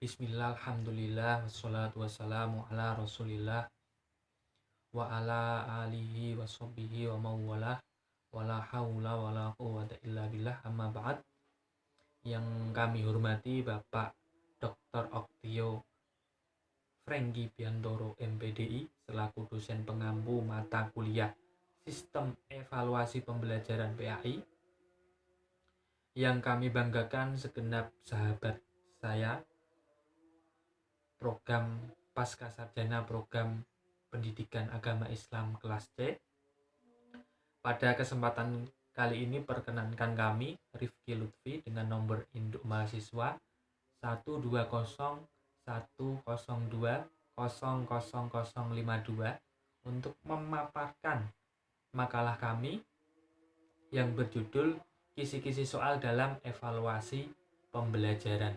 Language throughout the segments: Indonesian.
Bismillah, alhamdulillah, wassalatu wassalamu ala rasulillah wa ala alihi wa sahbihi wa mawalah wa la hawla wa la quwwata illa billah, amma ba'd. Yang kami hormati Bapak Dr. Oktio Frenggi Biantoro MPDI selaku dosen pengampu mata kuliah Sistem Evaluasi Pembelajaran PAI. Yang kami banggakan segenap sahabat saya program Pasca Sarjana Program Pendidikan Agama Islam kelas C. Pada kesempatan kali ini perkenankan kami Rifki Lutfi dengan nomor induk mahasiswa 1201002000052 untuk memaparkan makalah kami yang berjudul Kisi-kisi soal dalam evaluasi pembelajaran.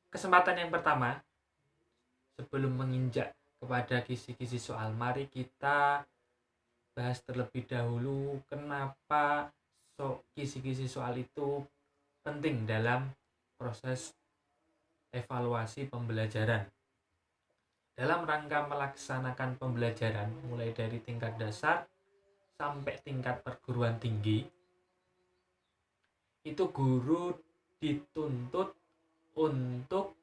Kesempatan yang pertama, sebelum menginjak kepada kisi-kisi soal, mari kita bahas terlebih dahulu kenapa kisi-kisi soal itu penting dalam proses evaluasi pembelajaran. Dalam rangka melaksanakan pembelajaran mulai dari tingkat dasar sampai tingkat perguruan tinggi, itu guru dituntut untuk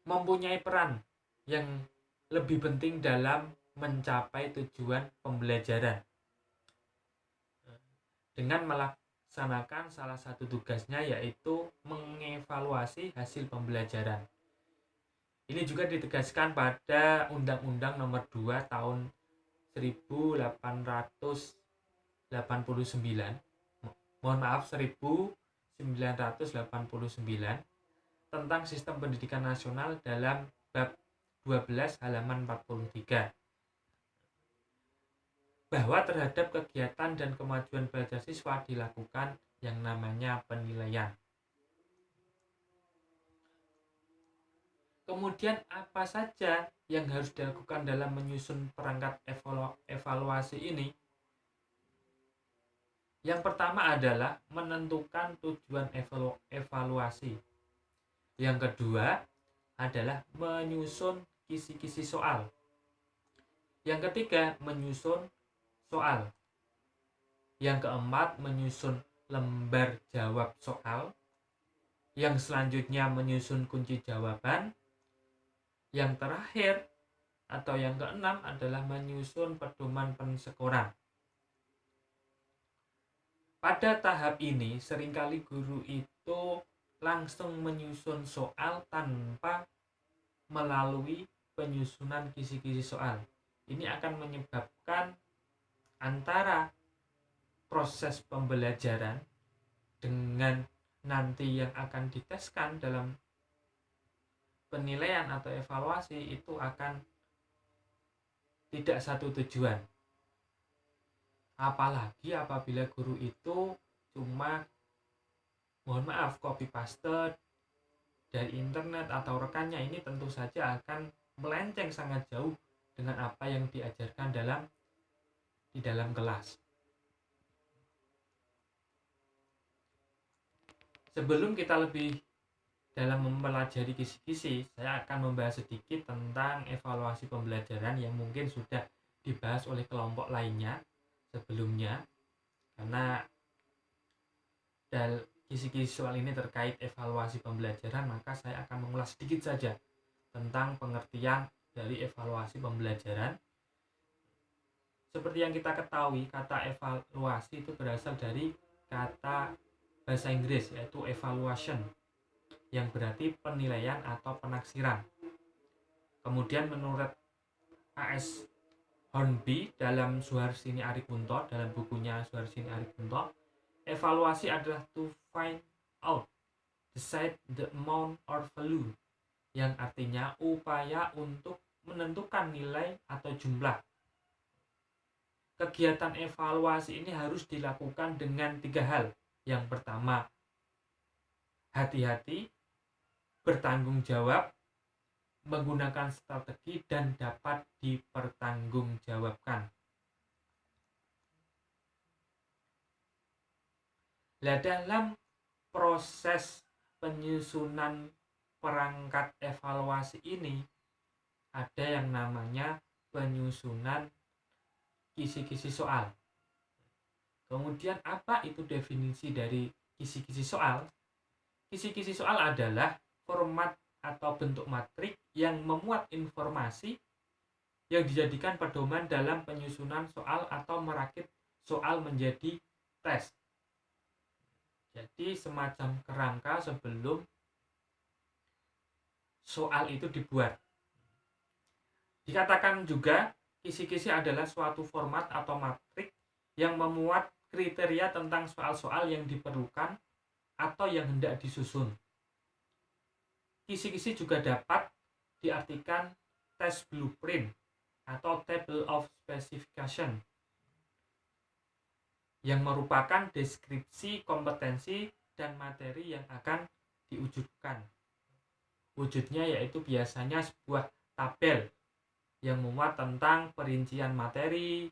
mempunyai peran yang lebih penting dalam mencapai tujuan pembelajaran dengan melaksanakan salah satu tugasnya, yaitu mengevaluasi hasil pembelajaran. Ini juga ditegaskan pada Undang-Undang Nomor 2 Tahun 1889 tentang Sistem Pendidikan Nasional dalam bab 12 halaman 43, bahwa terhadap kegiatan dan kemajuan belajar siswa dilakukan yang namanya penilaian. Kemudian apa saja yang harus dilakukan dalam menyusun perangkat evaluasi ini? Yang pertama adalah menentukan tujuan evaluasi. Yang kedua adalah menyusun kisi-kisi soal. Yang ketiga, menyusun soal. Yang keempat, menyusun lembar jawab soal. Yang selanjutnya menyusun kunci jawaban. Yang terakhir atau yang keenam adalah menyusun pedoman penskoran. Pada tahap ini, seringkali guru itu langsung menyusun soal tanpa melalui penyusunan kisi-kisi soal. Ini akan menyebabkan antara proses pembelajaran dengan nanti yang akan diteskan dalam penilaian atau evaluasi itu akan tidak satu tujuan. Apalagi apabila guru itu cuma copy paste dari internet atau rekannya, ini tentu saja akan melenceng sangat jauh dengan apa yang diajarkan di dalam kelas. Sebelum kita lebih dalam mempelajari kisi-kisi, saya akan membahas sedikit tentang evaluasi pembelajaran yang mungkin sudah dibahas oleh kelompok lainnya sebelumnya, karena kisi-kisi soal ini terkait evaluasi pembelajaran, maka saya akan mengulas sedikit saja tentang pengertian dari evaluasi pembelajaran. Seperti yang kita ketahui, kata evaluasi itu berasal dari kata bahasa Inggris, yaitu evaluation, yang berarti penilaian atau penaksiran. Kemudian menurut A.S. Hornby dalam Suharsini Arikunto, dalam bukunya Suharsini Arikunto, evaluasi adalah to find out, decide the amount or value, yang artinya upaya untuk menentukan nilai atau jumlah. Kegiatan evaluasi ini harus dilakukan dengan 3 hal. Yang pertama, hati-hati, bertanggung jawab, menggunakan strategi dan dapat dipertanggungjawabkan. Nah, dalam proses penyusunan perangkat evaluasi ini ada yang namanya penyusunan kisi-kisi soal. Kemudian apa itu definisi dari kisi-kisi soal? Kisi-kisi soal adalah format atau bentuk matrik yang memuat informasi yang dijadikan pedoman dalam penyusunan soal atau merakit soal menjadi tes. Jadi semacam kerangka sebelum soal itu dibuat. Dikatakan juga kisi-kisi adalah suatu format atau matrik yang memuat kriteria tentang soal-soal yang diperlukan atau yang hendak disusun. Kisi-kisi juga dapat diartikan test blueprint atau table of specification yang merupakan deskripsi kompetensi dan materi yang akan diwujudkan. Wujudnya yaitu biasanya sebuah tabel yang memuat tentang perincian materi,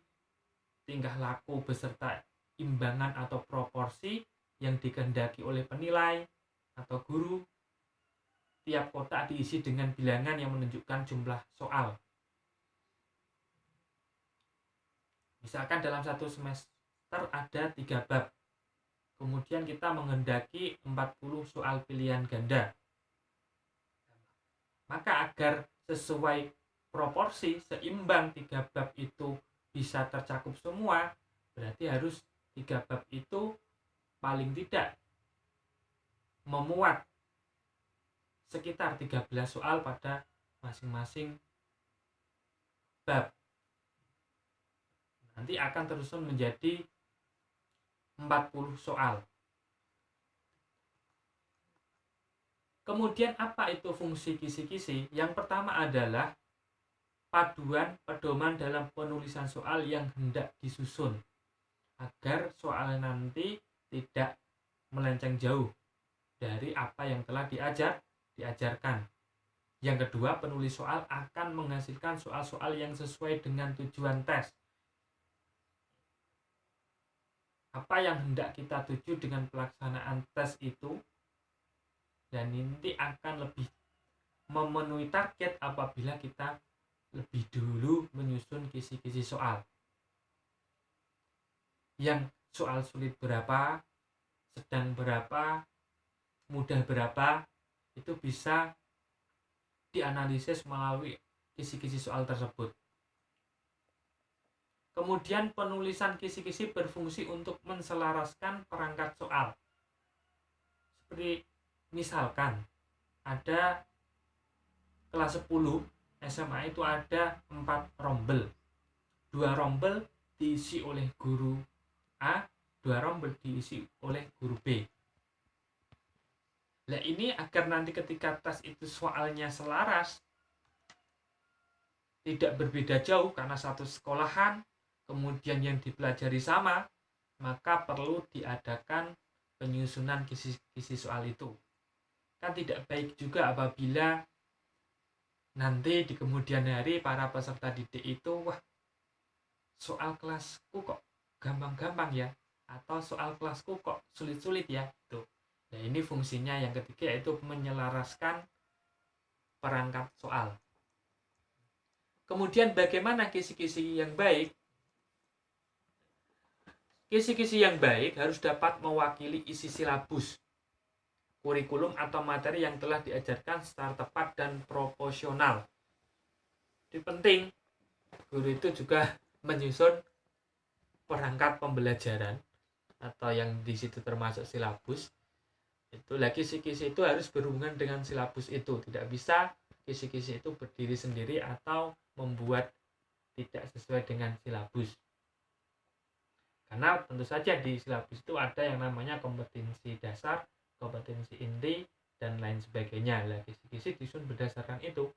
tingkah laku beserta imbangan atau proporsi yang dikehendaki oleh penilai atau guru. Tiap kotak diisi dengan bilangan yang menunjukkan jumlah soal. Misalkan dalam satu semester ada 3 bab. Kemudian kita menghendaki 40 soal pilihan ganda. Maka agar sesuai proporsi, seimbang 3 bab itu bisa tercakup semua, berarti harus 3 bab itu paling tidak memuat sekitar 13 soal pada masing-masing bab. Nanti akan tersusun menjadi 40 soal. Kemudian apa itu fungsi kisi-kisi? Yang pertama adalah paduan pedoman dalam penulisan soal yang hendak disusun agar soal nanti tidak melenceng jauh dari apa yang telah diajarkan. Yang kedua, penulis soal akan menghasilkan soal-soal yang sesuai dengan tujuan tes. Apa yang hendak kita tuju dengan pelaksanaan tes itu, dan nanti akan lebih memenuhi target apabila kita lebih dulu menyusun kisi-kisi soal. Yang soal sulit berapa, sedang berapa, mudah berapa, itu bisa dianalisis melalui kisi-kisi soal tersebut. Kemudian penulisan kisi-kisi berfungsi untuk menselaraskan perangkat soal. Seperti misalkan ada kelas 10 SMA itu ada 4 rombel. 2 rombel diisi oleh guru A, 2 rombel diisi oleh guru B. Nah, ini agar nanti ketika tes itu soalnya selaras, tidak berbeda jauh karena satu sekolahan, kemudian yang dipelajari sama, maka perlu diadakan penyusunan kisi-kisi soal itu. Kan tidak baik juga apabila nanti di kemudian hari para peserta didik itu, wah, soal kelasku kok gampang-gampang ya, atau soal kelasku kok sulit-sulit ya. Tuh. Nah, ini fungsinya yang ketiga, yaitu menyelaraskan perangkat soal. Kemudian bagaimana kisi-kisi yang baik? Kisi-kisi yang baik harus dapat mewakili isi silabus, kurikulum atau materi yang telah diajarkan secara tepat dan proporsional. Itu penting, guru itu juga menyusun perangkat pembelajaran atau yang di situ termasuk silabus. Itu lagi kisi-kisi itu harus berhubungan dengan silabus itu. Tidak bisa kisi-kisi itu berdiri sendiri atau membuat tidak sesuai dengan silabus. Karena tentu saja di silabus itu ada yang namanya kompetensi dasar, kompetensi inti, dan lain sebagainya. Nah, kisi-kisi disusun berdasarkan itu.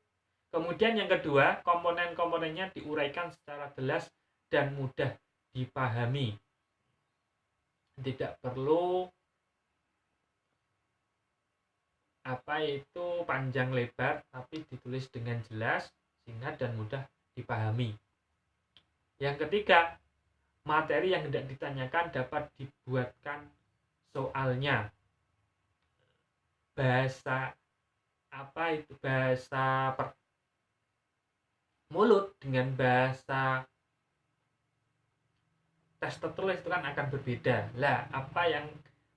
Kemudian yang kedua, komponen-komponennya diuraikan secara jelas dan mudah dipahami. Tidak perlu apa itu panjang lebar tapi ditulis dengan jelas, singkat dan mudah dipahami. Yang ketiga, materi yang hendak ditanyakan dapat dibuatkan soalnya. Bahasa mulut dengan bahasa tes tertulis itu kan akan berbeda. Lah, apa yang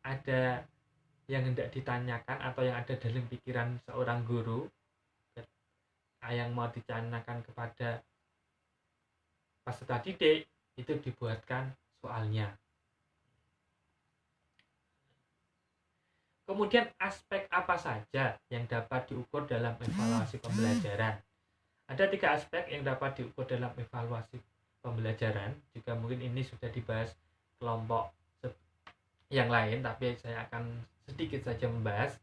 ada yang hendak ditanyakan atau yang ada dalam pikiran seorang guru yang mau ditanyakan kepada peserta didik itu dibuatkan soalnya. Kemudian aspek apa saja yang dapat diukur dalam evaluasi pembelajaran? Ada 3 aspek yang dapat diukur dalam evaluasi pembelajaran. Juga mungkin ini sudah dibahas kelompok yang lain, tapi saya akan sedikit saja membahas.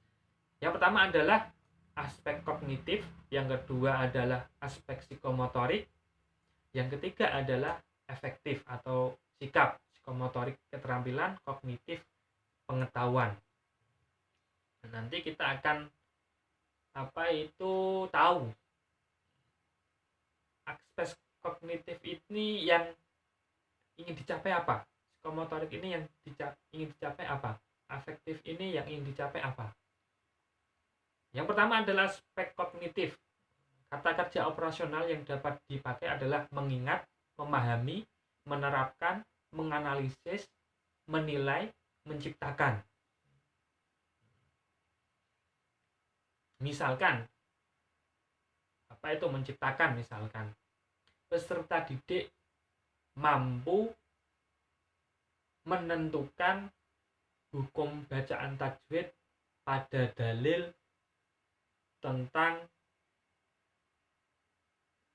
Yang pertama adalah aspek kognitif, yang kedua adalah aspek psikomotorik, yang ketiga adalah efektif atau sikap. Psikomotorik keterampilan, kognitif pengetahuan. Nanti kita akan tahu aspek kognitif ini yang ingin dicapai apa, psikomotorik ini yang ingin dicapai apa, afektif ini yang ingin dicapai apa. Yang pertama adalah aspek kognitif. Kata kerja operasional yang dapat dipakai adalah mengingat, memahami, menerapkan, menganalisis, menilai, menciptakan. Misalkan, apa itu menciptakan? Misalkan, peserta didik mampu menentukan hukum bacaan tajwid pada dalil tentang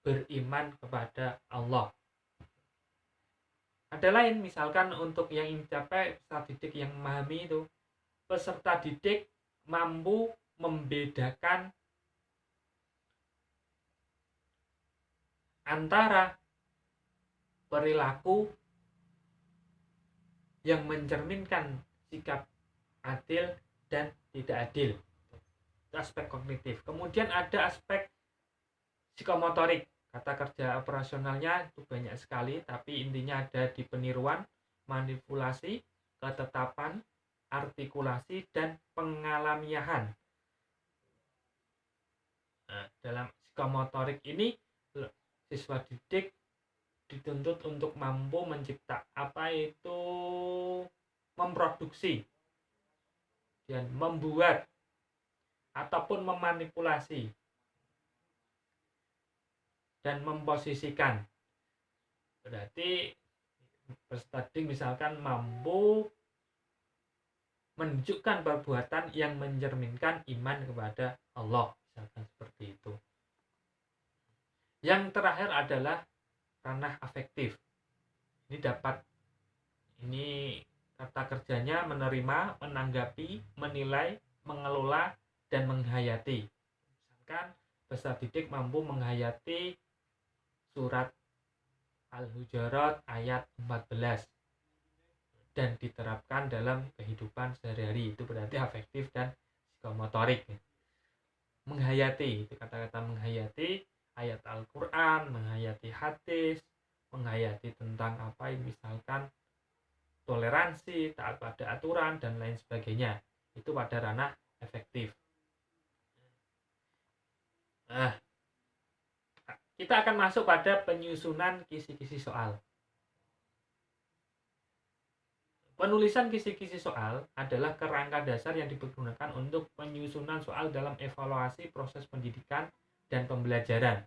beriman kepada Allah. Ada lain, misalkan untuk yang ingin dicapai peserta didik yang memahami itu, peserta didik mampu membedakan antara perilaku yang mencerminkan sikap adil dan tidak adil. Itu aspek kognitif. Kemudian ada aspek psikomotorik. Kata kerja operasionalnya itu banyak sekali, tapi intinya ada di peniruan, manipulasi, ketetapan, artikulasi, dan pengalamiahan. Nah, dalam psikomotorik ini siswa didik dituntut untuk mampu memproduksi dan membuat ataupun memanipulasi dan memposisikan. Berarti peserta didik misalkan mampu menunjukkan perbuatan yang mencerminkan iman kepada Allah, misalkan seperti itu. Yang terakhir adalah ranah afektif. Ini kata kerjanya menerima, menanggapi, menilai, mengelola, dan menghayati. Misalkan peserta didik mampu menghayati surat Al-Hujurat ayat 14 dan diterapkan dalam kehidupan sehari-hari. Itu berarti afektif dan psikomotorik. Menghayati, itu kata-kata menghayati ayat Al-Quran, menghayati hadis, menghayati tentang misalkan toleransi, taat pada aturan, dan lain sebagainya. Itu pada ranah efektif. Nah, kita akan masuk pada penyusunan kisi-kisi soal. Penulisan kisi-kisi soal adalah kerangka dasar yang dipergunakan untuk penyusunan soal dalam evaluasi proses pendidikan dan pembelajaran.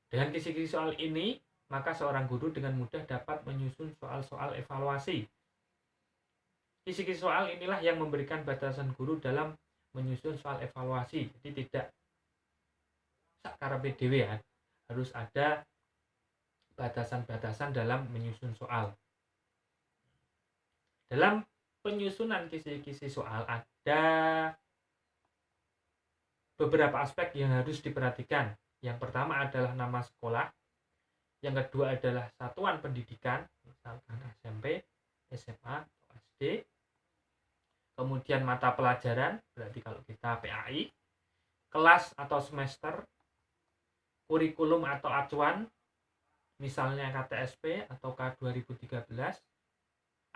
Dengan kisi-kisi soal ini, maka seorang guru dengan mudah dapat menyusun soal-soal evaluasi. Kisi-kisi soal inilah yang memberikan batasan guru dalam menyusun soal evaluasi. Jadi tidak sakarepe dhewe ya, harus ada batasan-batasan dalam menyusun soal. Dalam penyusunan kisi-kisi soal ada beberapa aspek yang harus diperhatikan. Yang pertama adalah nama sekolah, yang kedua adalah satuan pendidikan, misalkan SMP, SMA, atau SD. kemudian mata pelajaran, berarti kalau kita PAI, kelas atau semester, kurikulum atau acuan, misalnya KTSP atau K2013,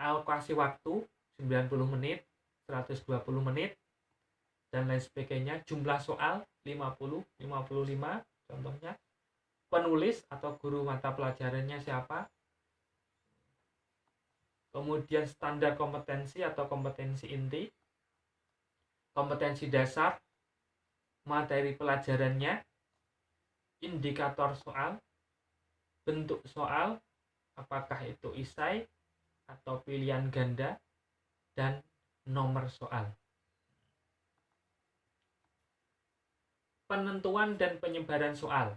alokasi waktu 90 menit, 120 menit, dan lain sebagainya, jumlah soal 50, 55 contohnya, penulis atau guru mata pelajarannya siapa, kemudian standar kompetensi atau kompetensi inti, kompetensi dasar, materi pelajarannya, indikator soal, bentuk soal, apakah itu esai atau pilihan ganda, dan nomor soal. Penentuan dan penyebaran soal.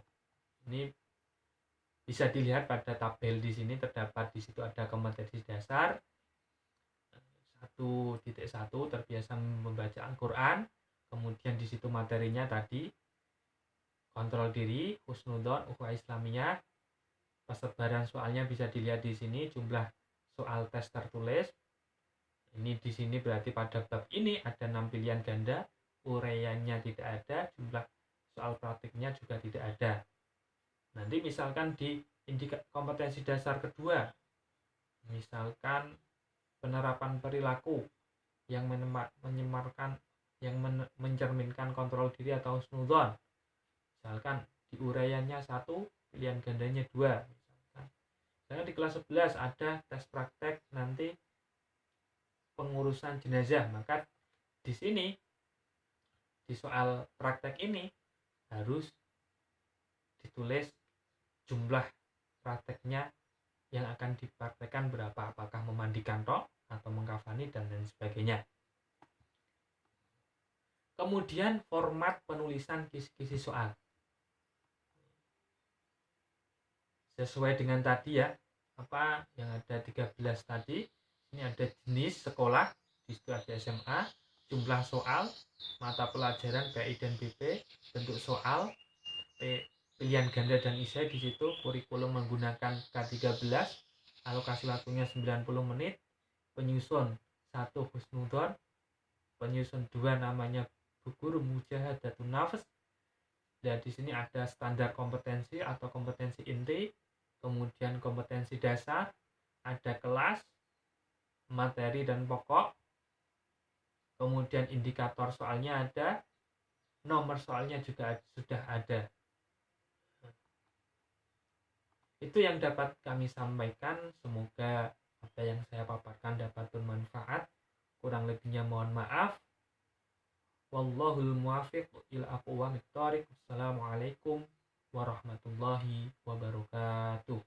Ini bisa dilihat pada tabel di sini, terdapat di situ ada kompetensi dasar 1.1 terbiasa membaca Al-Qur'an, kemudian di situ materinya tadi kontrol diri, husnudon, ukhuwah Islamiyah. Persebaran soalnya bisa dilihat di sini, jumlah soal tes tertulis. Ini di sini berarti pada bab ini ada 6 pilihan ganda, uraiannya tidak ada, jumlah soal praktiknya juga tidak ada. Nanti misalkan di kompetensi dasar kedua, misalkan penerapan perilaku yang mencerminkan kontrol diri atau husnudzon, misalkan di uraiannya 1, pilihan gandanya 2, misalkan di kelas 11 ada tes praktek nanti pengurusan jenazah, maka di sini di soal praktek ini harus ditulis jumlah prakteknya yang akan dipraktekkan berapa, apakah memandikan roh atau mengkafani dan lain sebagainya. Kemudian format penulisan kisi-kisi soal sesuai dengan tadi ya, apa yang ada 13 tadi. Ini ada jenis sekolah, di situ ada SMA, jumlah soal, mata pelajaran PI dan BP, bentuk soal, pilihan ganda dan esai, di situ kurikulum menggunakan K13, alokasi waktunya 90 menit, penyusun 1 husnudon, penyusun 2 namanya guru mujahadatun nafs. Dan di sini ada standar kompetensi atau kompetensi inti, kemudian kompetensi dasar, ada kelas, materi dan pokok, kemudian indikator soalnya ada, nomor soalnya juga sudah ada. Itu yang dapat kami sampaikan. Semoga apa yang saya paparkan dapat bermanfaat. Kurang lebihnya mohon maaf. Wallahul muwaffiq ila aqwamit thoriq. Wassalamualaikum warahmatullahi wabarakatuh.